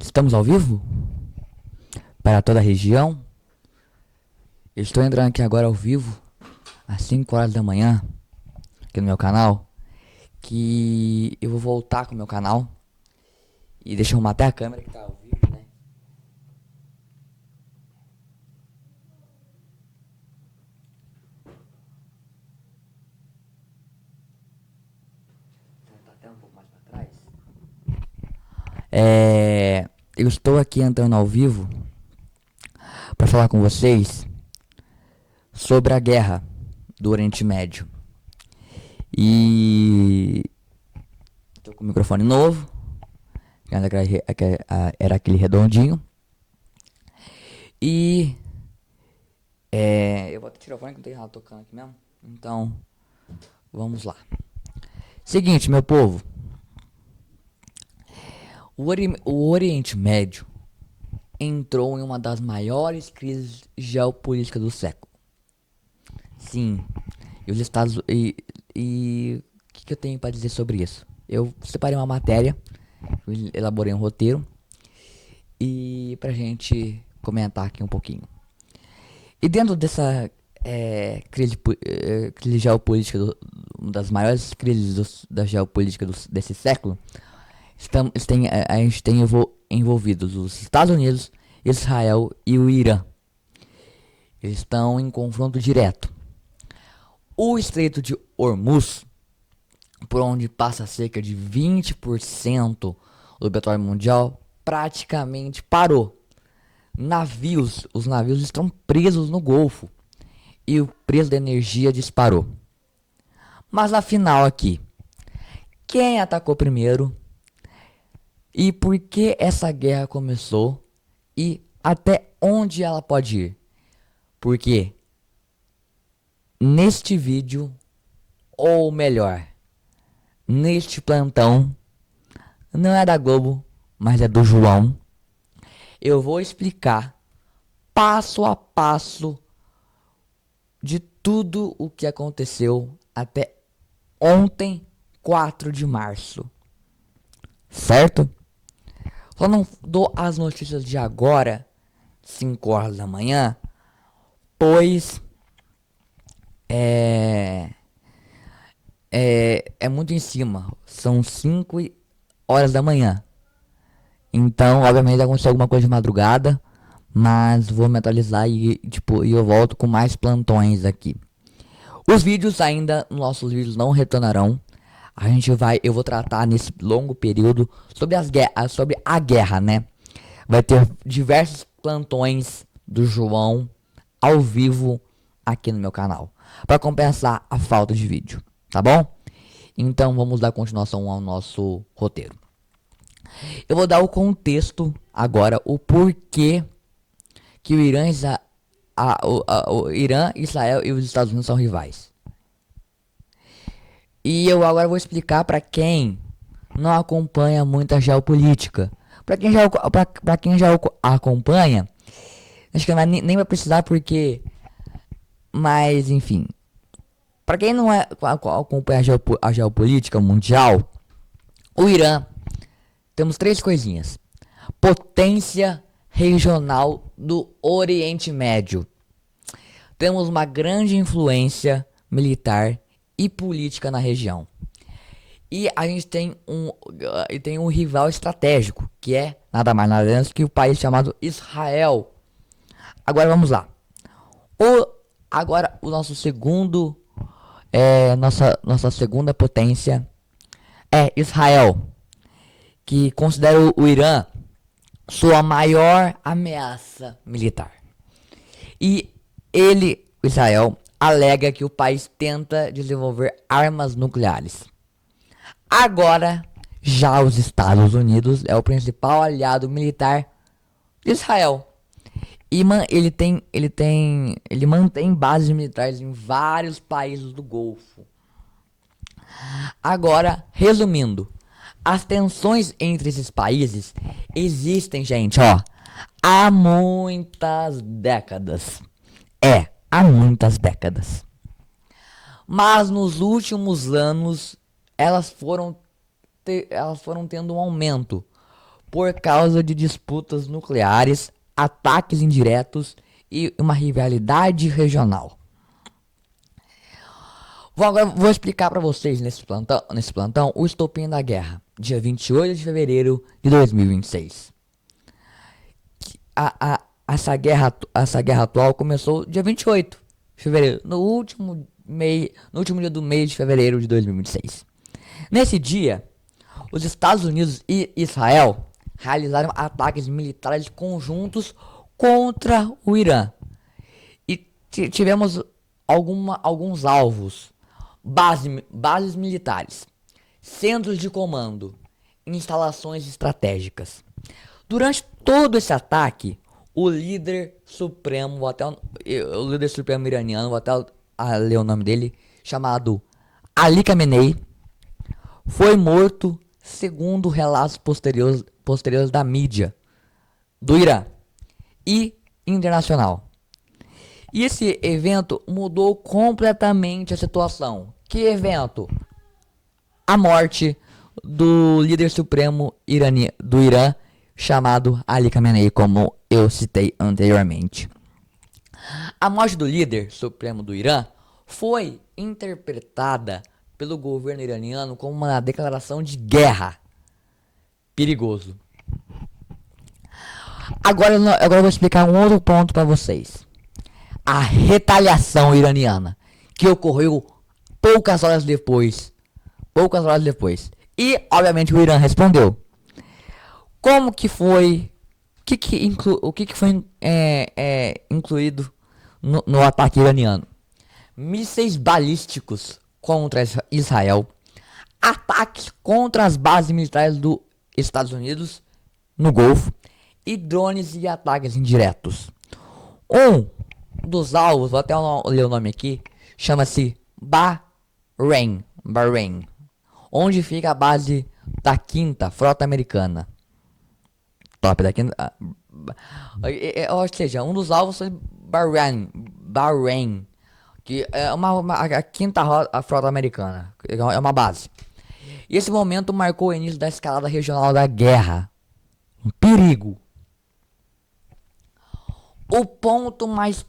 Estamos ao vivo? Para toda a região? Eu estou entrando aqui agora ao vivo, às 5 horas da manhã, aqui no meu canal. Que eu vou voltar com o meu canal. E deixa eu arrumar até a câmera que tá ao vivo, né? Tá até um pouco mais para trás. Eu estou aqui entrando ao vivo para falar com vocês sobre a guerra do Oriente Médio. E tô com o microfone novo, era aquele redondinho. E eu vou até tirar o fone que não tem nada tocando aqui mesmo. Então, vamos lá. Seguinte, meu povo. O Oriente Médio entrou em uma das maiores crises geopolíticas do século. Sim, e os Estados e o que eu tenho para dizer sobre isso? Eu separei uma matéria, elaborei um roteiro e pra gente comentar aqui um pouquinho. E dentro dessa crise geopolítica, uma das maiores crises da geopolítica desse século, a gente tem envolvidos os Estados Unidos, Israel e o Irã. Eles estão em confronto direto. O Estreito de Hormuz, por onde passa cerca de 20% do petróleo mundial, praticamente parou. Os navios estão presos no Golfo e o preço da energia disparou. Mas afinal aqui, quem atacou primeiro? E por que essa guerra começou? E até onde ela pode ir? Porque neste vídeo, ou melhor, neste plantão, não é da Globo, mas é do João, eu vou explicar passo a passo de tudo o que aconteceu até ontem, 4 de março. Certo? Só não dou as notícias de agora, 5 horas da manhã, pois é muito em cima. São 5 horas da manhã. Então, obviamente, vai acontecer alguma coisa de madrugada, mas vou me atualizar e eu volto com mais plantões aqui. Os vídeos ainda, nossos vídeos não retornarão. Eu vou tratar nesse longo período sobre a guerra, né? Vai ter diversos plantões do João ao vivo aqui no meu canal, para compensar a falta de vídeo, tá bom? Então vamos dar continuação ao nosso roteiro. Eu vou dar o contexto agora, o porquê que o Irã, Israel e os Estados Unidos são rivais. E eu agora vou explicar para quem não acompanha muito a geopolítica. Para quem já acompanha, acho que nem vai precisar porque... Mas, enfim. Para quem não acompanha a geopolítica mundial, o Irã, temos 3 coisinhas. Potência regional do Oriente Médio. Temos uma grande influência militar e política na região. E a gente tem um rival estratégico, que é nada mais nada menos que o país chamado Israel. Agora vamos lá. Agora o nosso segundo, nossa segunda potência é Israel, que considera o Irã sua maior ameaça militar. E Israel, alega que o país tenta desenvolver armas nucleares. Agora, já os Estados Unidos é o principal aliado militar de Israel. E ele mantém bases militares em vários países do Golfo. Agora, resumindo, as tensões entre esses países existem, gente, há muitas décadas. Há muitas décadas. Mas nos últimos anos elas foram tendo um aumento por causa de disputas nucleares, ataques indiretos e uma rivalidade regional. Vou explicar para vocês nesse plantão o estopim da guerra, dia 28 de fevereiro de 2026. Essa guerra atual começou dia 28 de fevereiro, no último dia do mês de fevereiro de 2026. Nesse dia, os Estados Unidos e Israel realizaram ataques militares conjuntos contra o Irã. E tivemos alguns alvos: bases militares, centros de comando, instalações estratégicas. Durante todo esse ataque, o líder supremo iraniano, vou até ler o nome dele, chamado Ali Khamenei, foi morto, segundo relatos posteriores da mídia do Irã e internacional. E esse evento mudou completamente a situação. Que evento? A morte do líder supremo do Irã, chamado Ali Khamenei, como eu citei anteriormente. A morte do líder supremo do Irã foi interpretada pelo governo iraniano como uma declaração de guerra. Perigoso. Agora eu vou explicar um outro ponto para vocês. A retaliação iraniana, que ocorreu poucas horas depois. E, obviamente, o Irã respondeu. Como que foi? O que foi incluído no ataque iraniano? Mísseis balísticos contra Israel, ataques contra as bases militares dos Estados Unidos no Golfo e drones e ataques indiretos. Um dos alvos, vou até ler o nome aqui, chama-se Bahrein, onde fica a base da 5ª Frota Americana. Top da 5ª. Ou seja, um dos alvos foi Bahrein, que é a 5ª Frota Americana, é uma base. E esse momento marcou o início da escalada regional da guerra. Um perigo. O ponto mais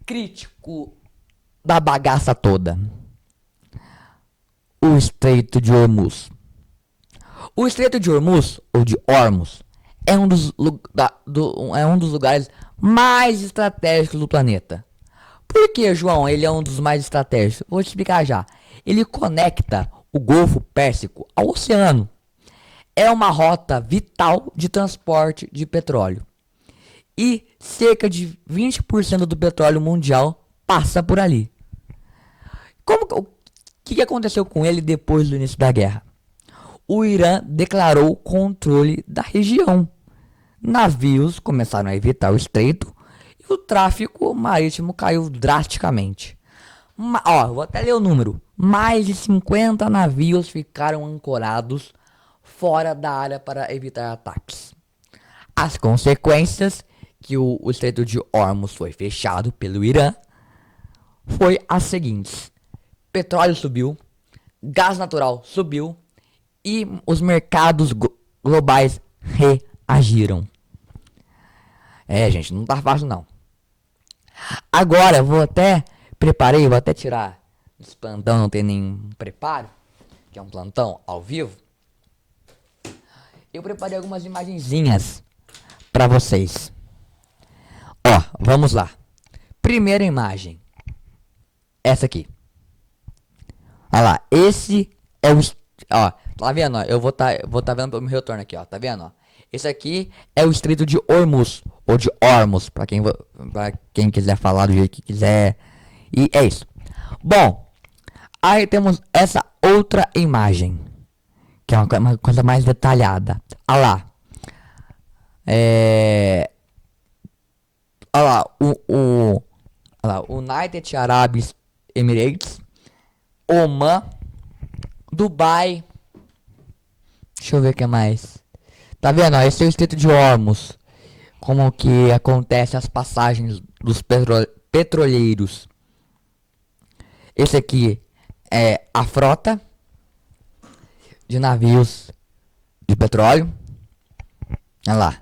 crítico da bagaça toda: o Estreito de Hormuz. O Estreito de Hormuz, ou de Hormuz, é um dos lugares mais estratégicos do planeta. Por que, João, ele é um dos mais estratégicos? Vou te explicar já. Ele conecta o Golfo Pérsico ao oceano. É uma rota vital de transporte de petróleo. E cerca de 20% do petróleo mundial passa por ali. O que aconteceu com ele depois do início da guerra? O Irã declarou o controle da região. Navios começaram a evitar o estreito e o tráfego marítimo caiu drasticamente. Vou até ler o número. Mais de 50 navios ficaram ancorados fora da área para evitar ataques. As consequências que o Estreito de Hormuz foi fechado pelo Irã foi as seguintes: petróleo subiu, gás natural subiu e os mercados globais reagiram. Gente, não tá fácil não. Agora eu vou até tirar esse plantão, não tem nenhum preparo, que é um plantão ao vivo. Eu preparei algumas imagenzinhas para vocês. Vamos lá. Primeira imagem. Essa aqui. Olha lá, esse é o... tá vendo? Eu vou tá vendo pelo meu retorno aqui, tá vendo? Esse aqui é o Estreito de Hormuz, ou de Hormuz, pra quem quiser falar do jeito que quiser. E é isso. Bom, aí temos essa outra imagem, que é uma coisa mais detalhada. Olha lá. Olha lá, o United Arab Emirates, Oman, Dubai. Deixa eu ver o que mais. Tá vendo? Esse é o Estreito de Hormuz. Como que acontece as passagens dos petroleiros. Esse aqui é a frota de navios de petróleo. Olha lá,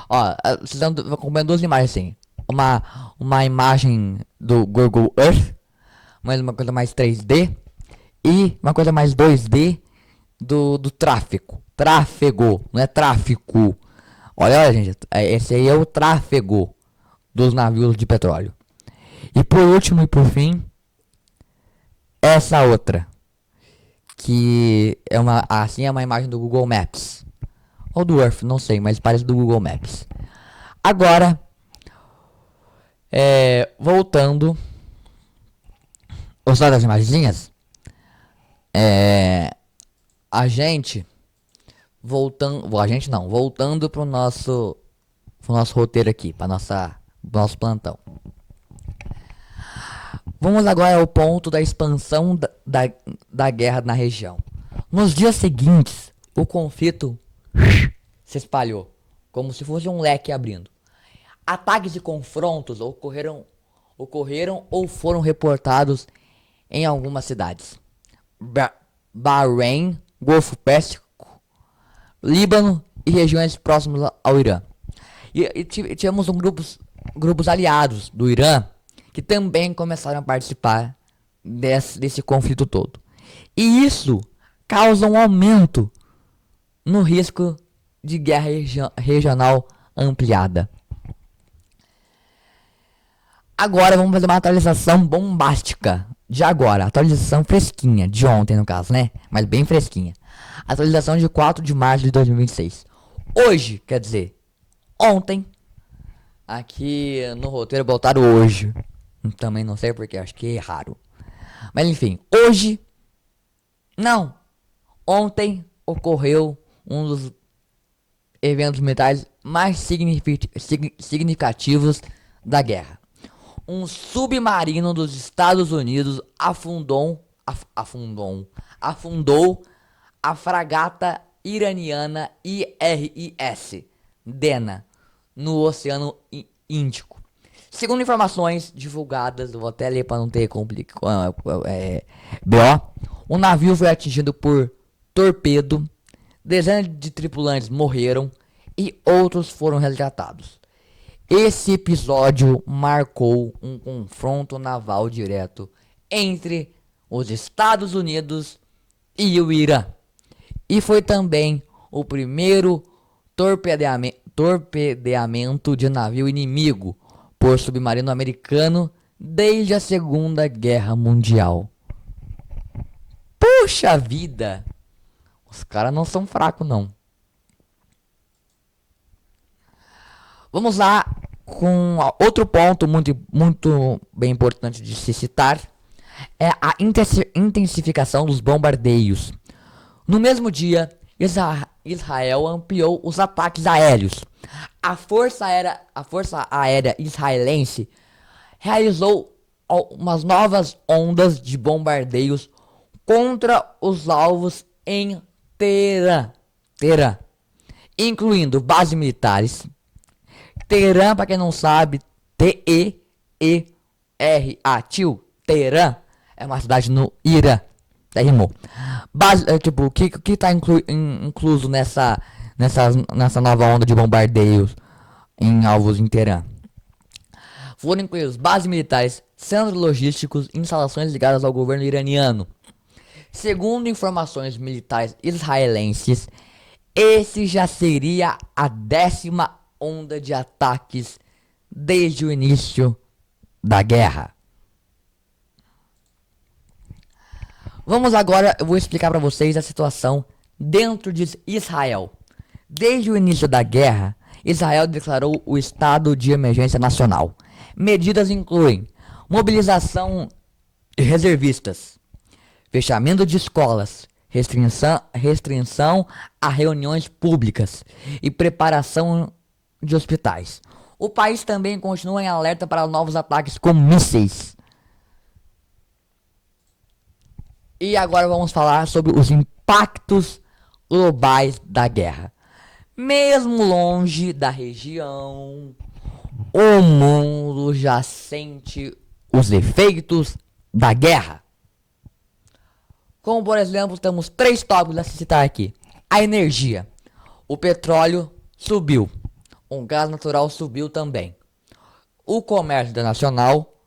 ó, vocês estão acompanhando duas imagens assim. Uma imagem do Google Earth, mas uma coisa mais 3D, e uma coisa mais 2D do tráfego. Tráfego, não é tráfico. Olha, gente, esse aí é o tráfego dos navios de petróleo. E por último e por fim, essa outra, que é assim é uma imagem do Google Maps. Ou do Earth, não sei, mas parece do Google Maps. Agora, voltando, gostou das imagenzinhas? A gente voltando pro nosso roteiro aqui, pro nosso plantão. Vamos agora ao ponto da expansão da guerra na região. Nos dias seguintes, o conflito se espalhou, como se fosse um leque abrindo. Ataques e confrontos ocorreram ou foram reportados em algumas cidades. Bahrein, Golfo Pérsico, Líbano e regiões próximas ao Irã. E tivemos grupos aliados do Irã que também começaram a participar desse conflito todo. E isso causa um aumento no risco de guerra regional ampliada. Agora vamos fazer uma atualização bombástica de agora, atualização fresquinha, de ontem no caso, né? Mas bem fresquinha. Atualização de 4 de março de 2026. Hoje, quer dizer, ontem, aqui no roteiro botaram hoje. Também não sei porque, acho que é raro. Mas enfim, hoje, não, ontem ocorreu um dos eventos militares mais significativos da guerra. Um submarino dos Estados Unidos afundou a fragata iraniana IRIS Dena no Oceano Índico. Segundo informações divulgadas, vou até ler para não ter BO, o navio foi atingido por torpedo, dezenas de tripulantes morreram e outros foram resgatados. Esse episódio marcou um confronto naval direto entre os Estados Unidos e o Irã. E foi também o primeiro torpedeamento de navio inimigo por submarino americano desde a Segunda Guerra Mundial. Puxa vida! Os caras não são fracos, não. Vamos lá com outro ponto muito bem importante de se citar. É a intensificação dos bombardeios. No mesmo dia, Israel ampliou os ataques aéreos. A Força Aérea Israelense realizou umas novas ondas de bombardeios contra os alvos em Teherã, incluindo bases militares. Teherã, para quem não sabe, T-E-E-R-A, Teherã é uma cidade no Irã. Rimou. O que tá incluso nessa nova onda de bombardeios em alvos em Teherã? Foram incluídos bases militares, centros logísticos e instalações ligadas ao governo iraniano. Segundo informações militares israelenses, esse já seria a 10ª onda de ataques desde o início da guerra. Vamos agora, eu vou explicar para vocês a situação dentro de Israel. Desde o início da guerra, Israel declarou o estado de emergência nacional. Medidas incluem mobilização de reservistas, fechamento de escolas, restrição a reuniões públicas e preparação de hospitais. O país também continua em alerta para novos ataques com mísseis. E agora vamos falar sobre os impactos globais da guerra. Mesmo longe da região, o mundo já sente os efeitos da guerra. Como por exemplo, temos 3 tópicos a citar aqui. A energia. O petróleo subiu. O gás natural subiu também. O comércio internacional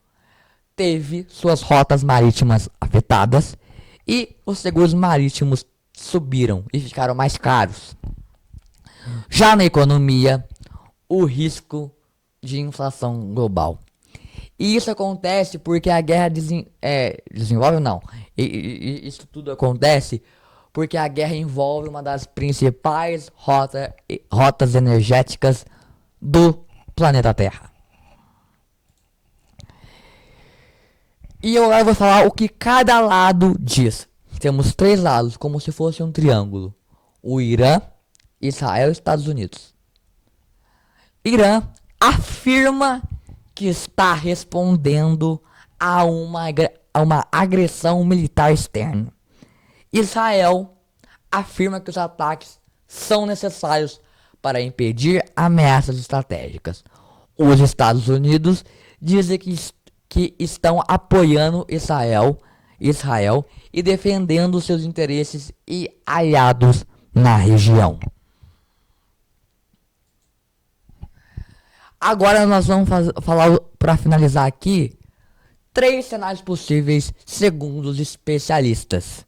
teve suas rotas marítimas afetadas e os seguros marítimos subiram e ficaram mais caros. Já na economia, o risco de inflação global. E isso acontece porque a guerra desenvolve, não. Isso tudo acontece porque a guerra envolve uma das principais rotas energéticas do planeta Terra. E eu agora vou falar o que cada lado diz. Temos 3 lados, como se fosse um triângulo: o Irã, Israel e Estados Unidos. Irã afirma que está respondendo a uma agressão militar externa. Israel afirma que os ataques são necessários para impedir ameaças estratégicas. Os Estados Unidos dizem que estão apoiando Israel e defendendo seus interesses e aliados na região. Agora nós vamos falar, para finalizar aqui, 3 cenários possíveis segundo os especialistas.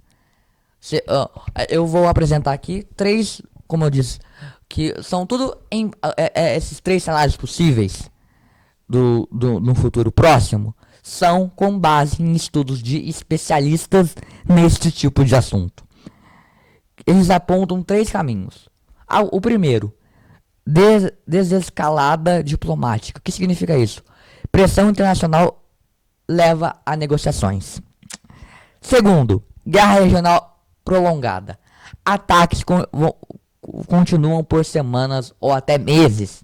Eu vou apresentar aqui 3, como eu disse, que são tudo esses 3 cenários possíveis no futuro próximo são com base em estudos de especialistas neste tipo de assunto. Eles apontam 3 caminhos. O primeiro, desescalada diplomática. O que significa isso? Pressão internacional leva a negociações. Segundo, guerra regional prolongada. Ataques continuam por semanas ou até meses.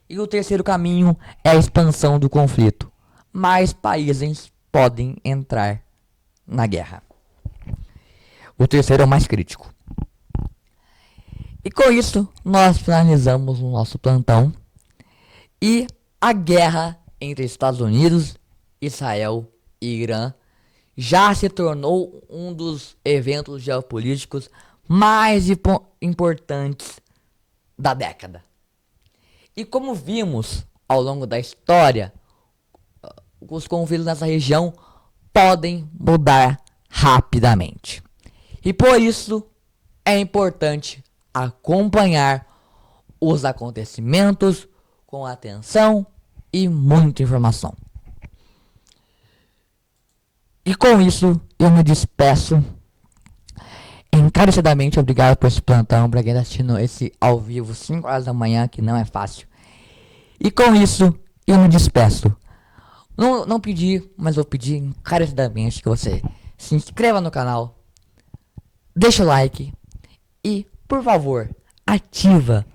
E o terceiro caminho é a expansão do conflito. Mais países podem entrar na guerra. O terceiro é o mais crítico. E com isso, nós finalizamos o nosso plantão. E a guerra entre Estados Unidos, Israel e Irã já se tornou um dos eventos geopolíticos mais importantes da década. E como vimos ao longo da história, os conflitos nessa região podem mudar rapidamente. E por isso é importante acompanhar os acontecimentos com atenção e muita informação. E com isso eu me despeço. Encarecidamente obrigado por esse plantão, para quem está assistindo esse ao vivo 5 horas da manhã, que não é fácil. E com isso eu me despeço. Não pedi, mas vou pedir encarecidamente que você se inscreva no canal, deixa o like e, por favor, ativa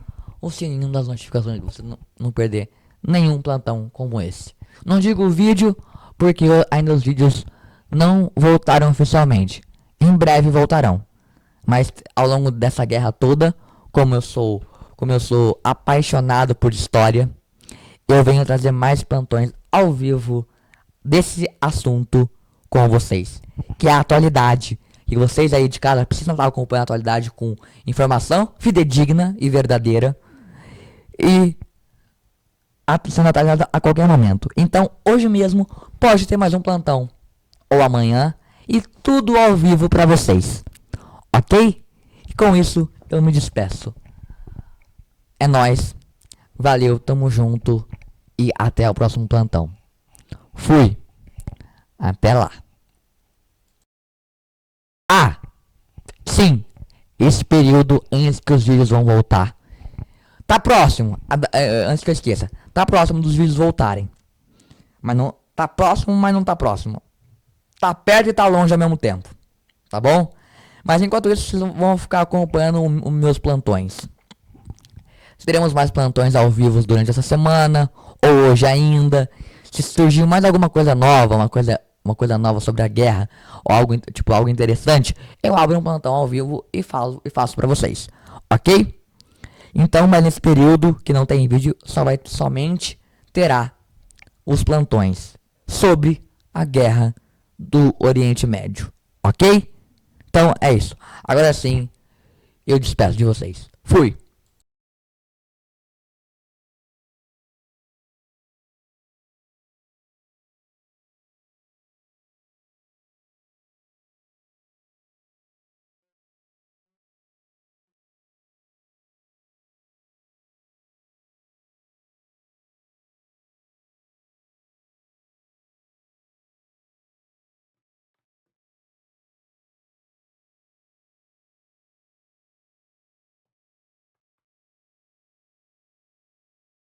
o sininho das notificações para você não perder nenhum plantão como esse. Não digo vídeo porque ainda os vídeos não voltaram oficialmente. Em breve voltarão. Mas ao longo dessa guerra toda, como eu sou apaixonado por história, eu venho trazer mais plantões ao vivo desse assunto com vocês, que é a atualidade. E vocês aí de casa precisam estar acompanhando a atualidade com informação fidedigna e verdadeira e sendo atualizada a qualquer momento. Então, hoje mesmo pode ter mais um plantão ou amanhã e tudo ao vivo para vocês. Ok? E com isso eu me despeço. É nóis. Valeu, tamo junto. E até o próximo plantão. Fui. Até lá. Ah, sim. Esse período antes que os vídeos vão voltar. Tá próximo. Antes que eu esqueça. Tá próximo dos vídeos voltarem. Mas não. Tá próximo, mas não tá próximo. Tá perto e tá longe ao mesmo tempo. Tá bom? Mas enquanto isso, vocês vão ficar acompanhando os meus plantões. Teremos mais plantões ao vivo durante essa semana, ou hoje ainda. Se surgir mais alguma coisa nova, uma coisa nova sobre a guerra, ou algo interessante, eu abro um plantão ao vivo e faço pra vocês. Ok? Então, mas nesse período que não tem vídeo, somente terá os plantões sobre a guerra do Oriente Médio. Ok? Então é isso. Agora sim, eu despeço de vocês. Fui!